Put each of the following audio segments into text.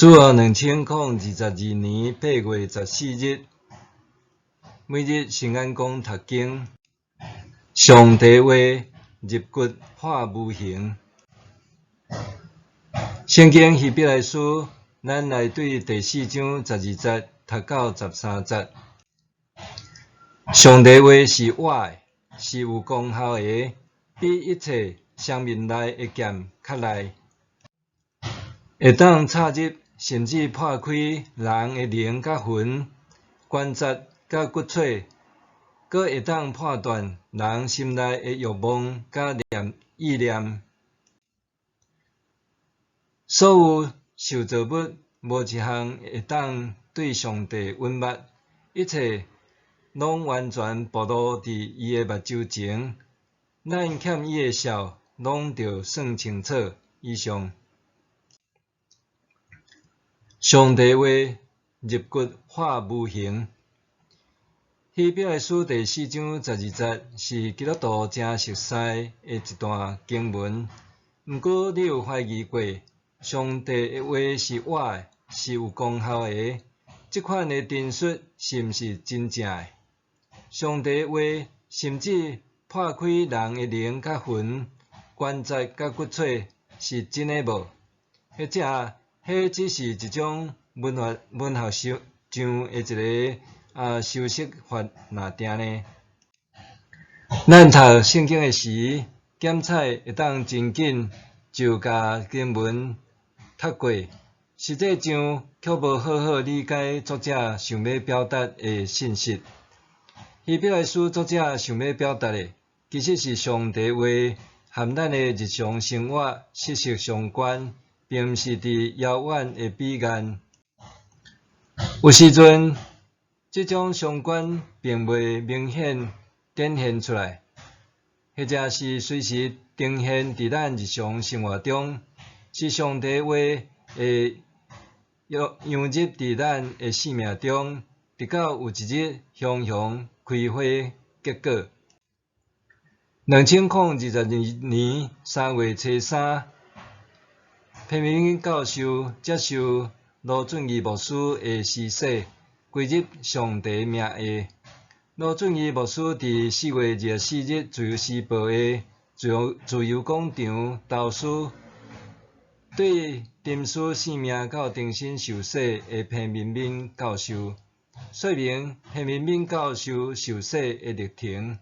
主后2022年8月14日，每日圣安宫读经，上帝话入骨化无形。圣经希伯来书，咱来对第4章12节读到13节。上帝话是活的，是有功效的，比一切生命内的剑较利，会当插入甚至破开人的灵甲魂、关节甲骨髓，阁会当判断人心内的欲望甲意念。所有受造物无一项会当对上帝允捌，一切拢完全暴露伫伊的目睭前。咱欠伊的数，拢着算清楚。以上，上帝话入骨化无形。希伯来书第4章12节是基督徒真熟悉的一段经文。毋过，你有怀疑过？上帝的话是活的，是有功效的。即款的陈述是毋是真正的？上帝的话甚至破开人的灵甲魂、关节甲骨髓，是真的无？或者，迄只是一种文学上的一个修饰法若定呢？咱读圣经的时，检采会当真紧就甲经文读过，实际上却无好好理解作者想要表达的信息。希伯来书作者想要表达的，其实是上帝话和咱的日常生活息息相关，并毋是伫遥远的彼岸。有时阵，这种相关并未明显展现出来，或者是随时呈现伫咱日常生活中，是上帝话会融入伫咱的生命中，直到有一日雄雄开花结果。2022年3月初3，平民教授接受罗准义牧师的施洗，归入上帝名下。罗准义牧师伫4月24日自由时报的自由广场投诉，对沉思生命到重新受洗的平民教授，说明平民教授受洗的历程。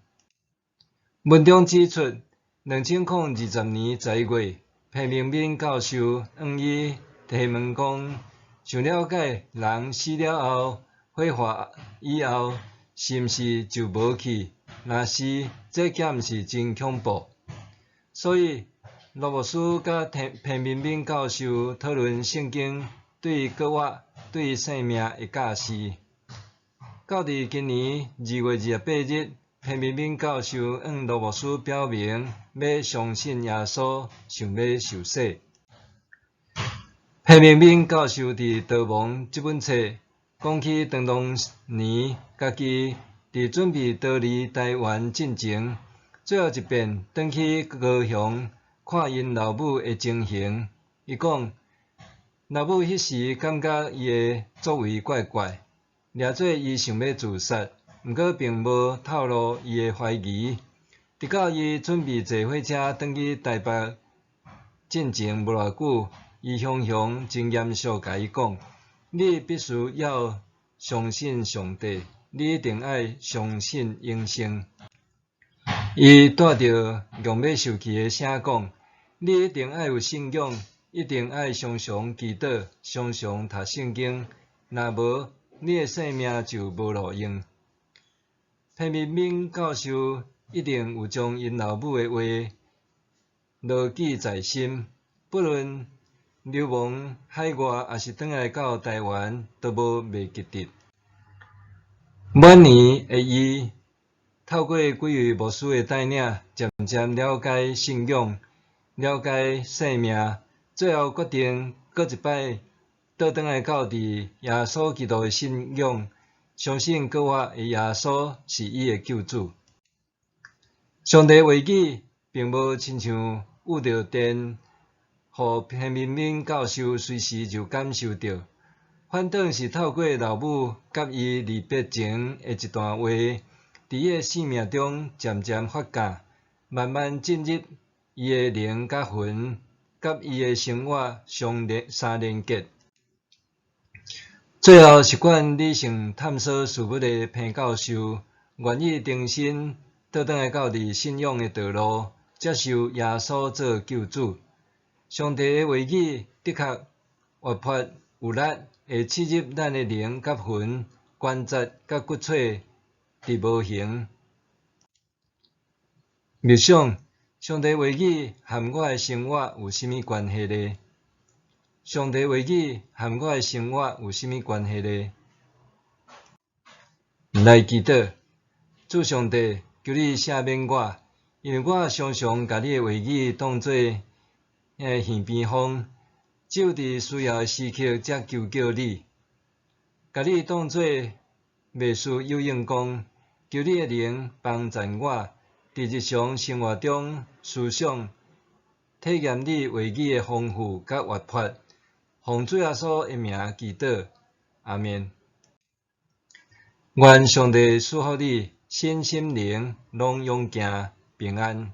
文中指出，2020年11月，平民教授向伊提问讲，想了解人死了后火化以后，是毋是就无去？若是，这敢毋是真恐怖？所以，罗牧师甲平民教授讨论圣经对国活、对生命的假释。到伫今年2月28日，平民教授向罗牧师表明要相信耶稣，想要受洗。平民教授伫《逃亡》这本册讲起当年家己伫准备逃离台湾进前，最后一遍转去高雄看因老母的情形。伊讲，老母迄时感觉伊的作为怪怪，掠做伊想要自杀，毋过并无透露伊的怀疑。直到伊准备坐火车转去台北进前无偌久，伊雄雄真严肃甲伊讲：你必须要相信上帝，你一定要相信永生。伊带着强要受气的声讲：你一定要有信仰，一定要常常祈祷，常常读圣经，若无，你的生命就无路用。平民教授一定有将因老母的话牢记在心，不论流亡海外，还是转来到台湾，都无袂记得。晚年的伊，透过几位牧师的带领，渐渐了解信仰，了解生命，最后决定搁一摆倒转来到伫耶稣基督的信仰，相信国活的耶稣是伊的救主。上帝话语并无亲像捂着电，互彭明敏教授随时就感受到。反倒是透过老母甲伊离别前的一段话，伫伊的生命中渐渐发酵，慢慢进入伊的灵甲魂，甲伊的生活相连结。最后，一贯理性探索事物的彭教授，愿意重新倒转来到伫信仰的道路，接受耶稣做救主。上帝的话语的确活泼有力，会刺入咱的灵甲魂、关节甲骨髓，伫无形。默想，上帝话语含我的生活有甚物关系呢？上帝话语含我的生活有甚物关系呢？来祈祷，主上帝，求你赦免我，因为我常常甲你的话语当作耳边风，只有伫需要的时刻才求救你，甲你当作袂输有用功，求你的灵帮助我，伫日常生活中思想、体验你话语的丰富甲活泼。奉主耶稣的名祈祷，阿们。愿上帝赐福你身心灵拢永行平安。